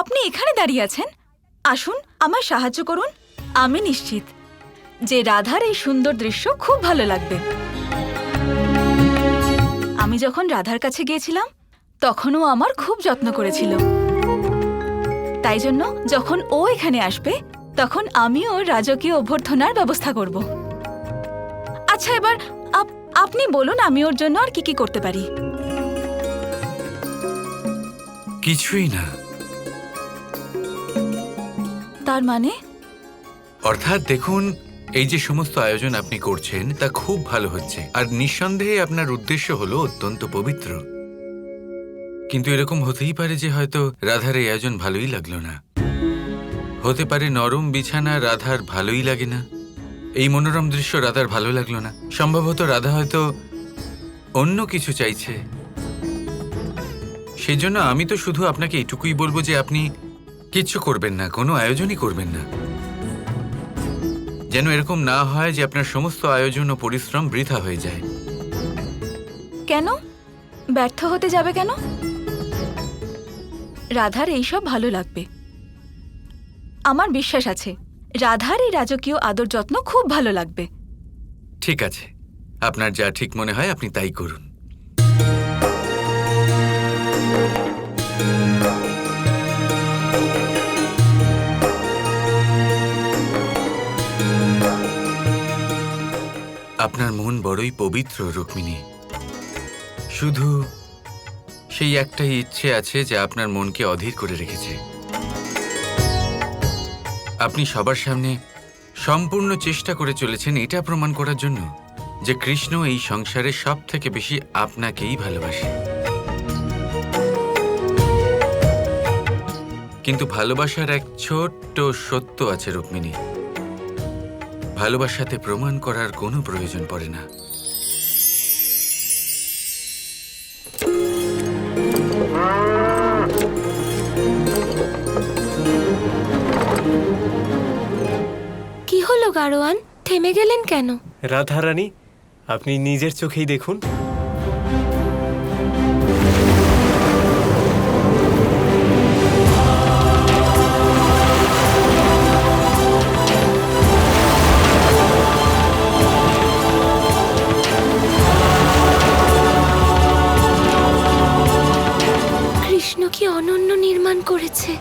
আপনি এখানে দাঁড়িয়ে আছেন? আসুন, আমায় সাহায্য করুন। আমি নিশ্চিত যে রাধার এই সুন্দর দৃশ্য খুব ভালো লাগবে। আমি যখন রাধার কাছে গিয়েছিলাম তখনও আমার খুব যত্ন করেছিল। তাই জন্য যখন ও এখানে আসবে তখন আমি ওর রাজকীয় অভ্যর্থনার ব্যবস্থা করব। আচ্ছা, এবার আপনি বলুন আমি ওর জন্য আর কি কি করতে পারি। কিছুই না। তার মানে? অর্থাৎ দেখুন, এই যে সমস্ত আয়োজন আপনি করছেন তা খুব ভালো হচ্ছে, আর নিঃসন্দেহে আপনার উদ্দেশ্য হলো অত্যন্ত পবিত্র। কিন্তু এরকম হতেই পারে যে হয়তো রাধার এই আয়োজন ভালোই লাগলো না। হতে পারে নরম বিছানা রাধার ভালোই লাগে না, এই মনোরম দৃশ্য রাধার ভালো লাগলো না। সম্ভবত রাধা হয়তো অন্য কিছু চাইছে। সেই জন্য আমি তো শুধু আপনাকে এটুকুই বলবো যে আপনি কিচ্ছু করবেন না, কোনো আয়োজনই করবেন না। যেন এরকম না হয় যে আপনার সমস্ত আয়োজন ও পরিশ্রম বৃথা হয়ে যায়। কেন ব্যর্থ হতে যাবে কেন? রাধার এইসব ভালো লাগবে। আমার বিশ্বাস আছে রাধার এই রাজকীয় আদর যত্ন খুব ভালো লাগবে। ঠিক আছে, আপনার যা ঠিক মনে হয় আপনি তাই করুন। আপনার মন বড়ই পবিত্র রুক্মিণী। শুধু সেই একটাই ইচ্ছে আছে যা আপনার মনকে অধীর করে রেখেছে। আপনি সবার সামনে সম্পূর্ণ চেষ্টা করে চলেছেন এটা প্রমাণ করার জন্য যে কৃষ্ণ এই সংসারে সব থেকে বেশি আপনাকেই ভালোবাসে। কিন্তু ভালোবাসার এক ছোট্ট সত্য আছে রুক্মিণী, ভালোবাসাতে প্রমাণ করার কোনো প্রয়োজন পড়ে না। কি হলো গাড়োয়ান, থেমে গেলেন কেন? রাধারানী, আপনি নিজের চোখেই দেখুন। কৃষ্ণ কি অনন্য নির্মাণ করেছে,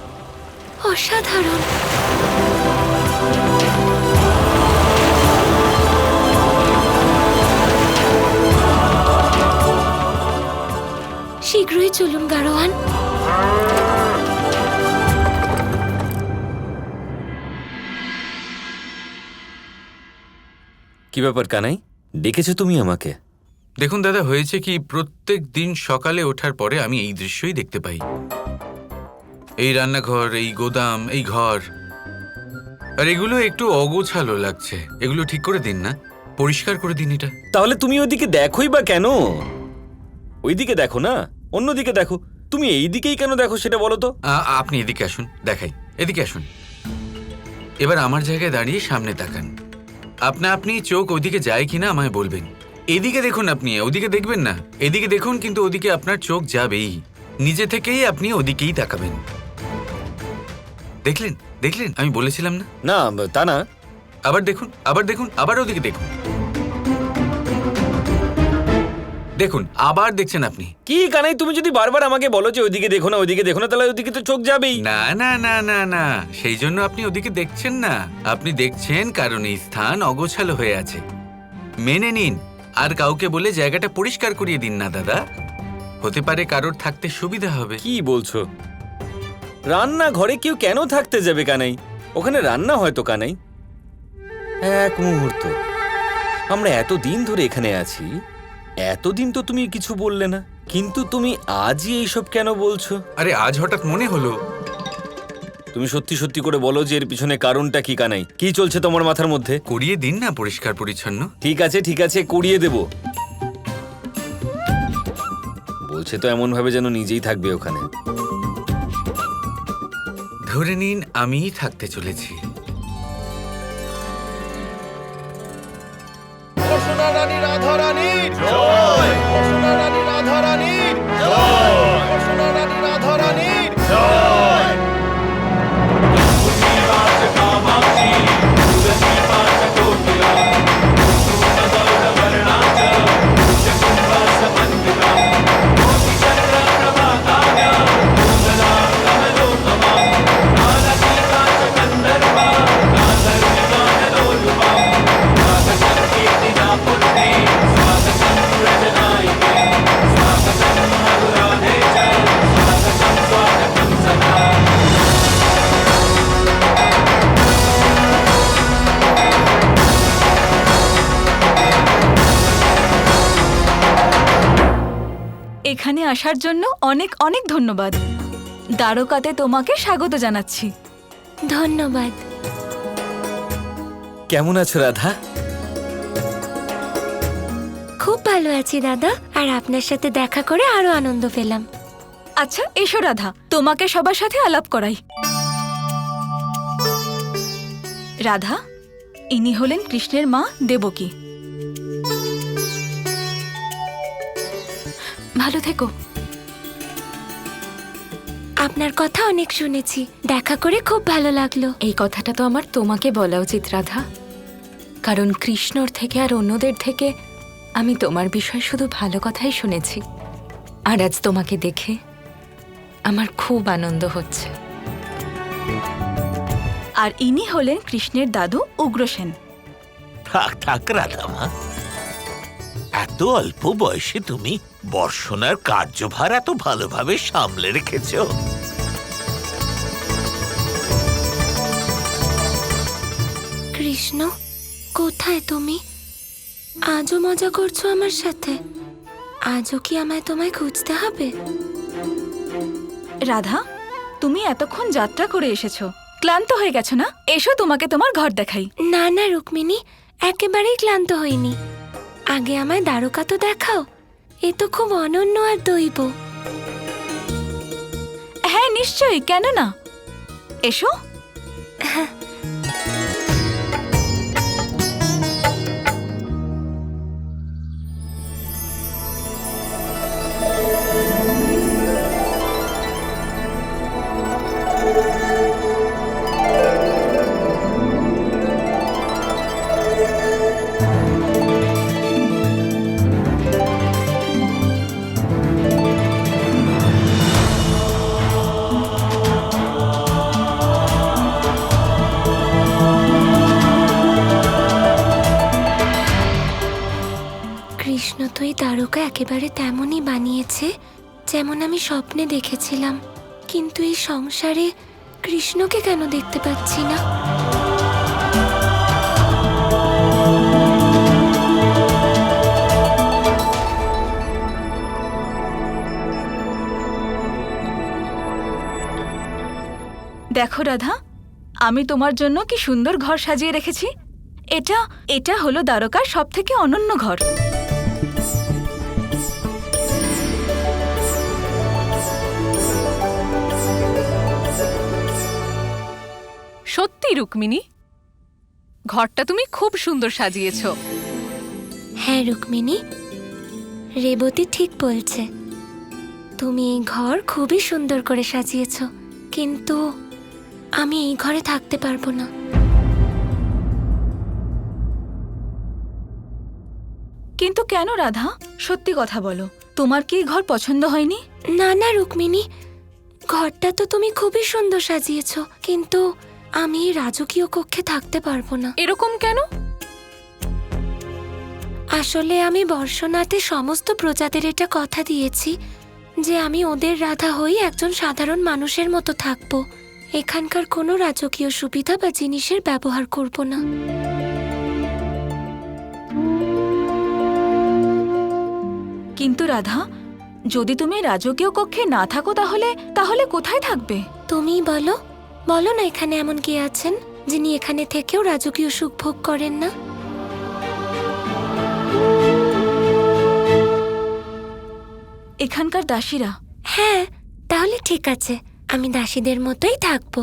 অসাধারণ। শীঘ্রই চলুন গাড়োয়ান। কি ব্যাপার কানাই, ডেকেছো তুমি আমাকে? দেখুন দাদা, হয়েছে কি, প্রত্যেক দিন সকালে ওঠার পরে আমি এই দৃশ্যই দেখতে পাই। এই রান্নাঘর, এই গোদাম, এই ঘর, আর এগুলো একটু অগোছালো লাগছে। এগুলো ঠিক করে দিন না, পরিষ্কার করে দিন এটা। তাহলে তুমি ওইদিকে দেখোই বা কেন? ওইদিকে দেখো না, অন্যদিকে দেখো। তুমি এই দিকেই কেন দেখো সেটা বলো তো। আপনি এদিকে আসুন, দেখাই। এদিকে আসুন। এবার আমার জায়গায় দাঁড়িয়ে সামনে তাকান। আপনি চোখ ওদিকে যায় কিনা আমায় বলবেন। এদিকে দেখুন, আপনি ওদিকে দেখবেন না। এদিকে দেখুন, কিন্তু ওদিকে আপনার চোখ যাবেই। নিজে থেকেই আপনি ওদিকেই তাকাবেন। দেখলেন দেখলেন, আমি বলেছিলাম না? না তা না। আবার দেখুন, আবার দেখুন, আবার ওদিকে দেখুন। দেখুন, আবার দেখছেন আপনি। কি কানাই, তুমি যদি বারবার আমাকে বলো যে ওইদিকে দেখো না, ওইদিকে দেখো না, তাহলে ওইদিকে তো চোখ যাবেই। না না না না না, সেই জন্য আপনি ওদিকে দেখছেন না। আপনি দেখছেন কারণ এই স্থান অগোছালো হয়ে আছে। মেনে নিন, আর কাউকে বলে জায়গাটা পরিষ্কার করিয়ে দিন না দাদা। হতে পারে কারোর থাকতে সুবিধা হবে। কি বলছো? রান্না ঘরে কেউ কেন থাকতে যাবে কানাই? ওখানে রান্না হয়তো কানাই। এক মুহূর্ত, আমরা এতদিন ধরে এখানে আছি, এতদিন তো তুমি কিছু বললে না, কিন্তু তুমি আজই এইসব কেন বলছো? আরে আজ হঠাৎ মনে হলো। তুমি সত্যি সত্যি করে বলো যে এর পিছনে কারণটা কি কানাই? কি চলছে তোমার মাথার মধ্যে? করিয়ে দিন না পরিষ্কার পরিচ্ছন্ন। ঠিক আছে ঠিক আছে, করিয়ে দেব। বলছে তো এমন ভাবে যেন নিজেই থাকবে ওখানে। ধরে নিন আমিই থাকতে চলেছি। অসনা রানী রাধা রানী জয়, অসনা রানী রাধা রানী জয়, অসনা রানী রাধা রানী জয়। আসার জন্য অনেক অনেক ধন্যবাদ। দ্বারকাতে তোমাকে স্বাগত জানাচ্ছি। ধন্যবাদ। কেমন আছো রাধা? খুব ভালো আছি দাদা, আর আপনার সাথে দেখা করে আরো আনন্দ পেলাম। আচ্ছা এসো রাধা, তোমাকে সবার সাথে আলাপ করাই। রাধা, ইনি হলেন কৃষ্ণের মা দেবকী। ভালো থেকো। আপনার কথা অনেক শুনেছি, দেখা করে খুব ভালো লাগলো। এই কথাটা তো আমার তোমাকে বলা উচিত রাধা, কারণ কৃষ্ণর থেকে আর অন্যদের থেকে আমি তোমার বিষয়ে শুধু ভালো কথাই শুনেছি। আর আজ তোমাকে দেখে আমার খুব আনন্দ হচ্ছে। আর ইনি হলেন কৃষ্ণের দাদু উগ্রসেন। থাক থাক রাধামা, এত অল্প বয়সে তুমি বর্ষণার কার্যভার এত ভালোভাবে সামলে রেখেছ। কৃষ্ণ, কোথায় তুমি? আজও মজা করছো আমার সাথে? আজও কি আমায় তোমায় খুঁজতে হবে? রাধা, তুমি এতক্ষণ যাত্রা করে এসেছো, ক্লান্ত হয়ে গেছো না? এসো তোমাকে তোমার ঘর দেখাই। না না রুক্মিণী, একেবারেই ক্লান্ত হইনি। আগে আমায় দ্বারকা তো দেখাও, এ তো খুব অনন্য আর দৈব। হ্যাঁ নিশ্চয়ই, কেন না, এসো। কৃষ্ণ তো এই দ্বারকা একেবারে তেমনই বানিয়েছে যেমন আমি স্বপ্নে দেখেছিলাম, কিন্তু এই সংসারে কৃষ্ণকে কেন দেখতে পাচ্ছি না? দেখো রাধা, আমি তোমার জন্য কি সুন্দর ঘর সাজিয়ে রেখেছি। এটা এটা হলো দ্বারকার সবথেকে অনন্য ঘর। সত্যি রুক্মিণী, ঘরটা তুমি খুব সুন্দর সাজিয়েছো। হ্যাঁ রুক্মিণী, রেবতী ঠিক বলছে। তুমি এই ঘর খুবই সুন্দর করে সাজিয়েছ, কিন্তু আমি এই ঘরে থাকতে পারবো না। কিন্তু কেন রাধা, সত্যি কথা বলো, তোমার কি এই ঘর পছন্দ হয়নি? না না রুক্মিণী, ঘরটা তো তুমি খুবই সুন্দর সাজিয়েছ, কিন্তু আমি এই রাজকীয় কক্ষে থাকতে পারবো না। এরকম কেন? আসলে আমি বর্ষনাতে সমস্ত প্রজাদের এটা কথা দিয়েছি যে আমি ওদের রাধা হয়ে একজন সাধারণ মানুষের মতো থাকবো। এখানকার কোনো রাজকীয় সুবিধা বা জিনিসের ব্যবহার করব না। কিন্তু রাধা, যদি তুমি রাজকীয় কক্ষে না থাকো তাহলে তাহলে কোথায় থাকবে? তুমিই বলো, বলো না এখানে এমন কে আছেন যিনি এখানে থেকেও রাজকীয় সুখ ভোগ করেন না? এখানকার দাসীরা। হ্যাঁ, তাহলে ঠিক আছে, আমি দাসীদের মতোই থাকবো।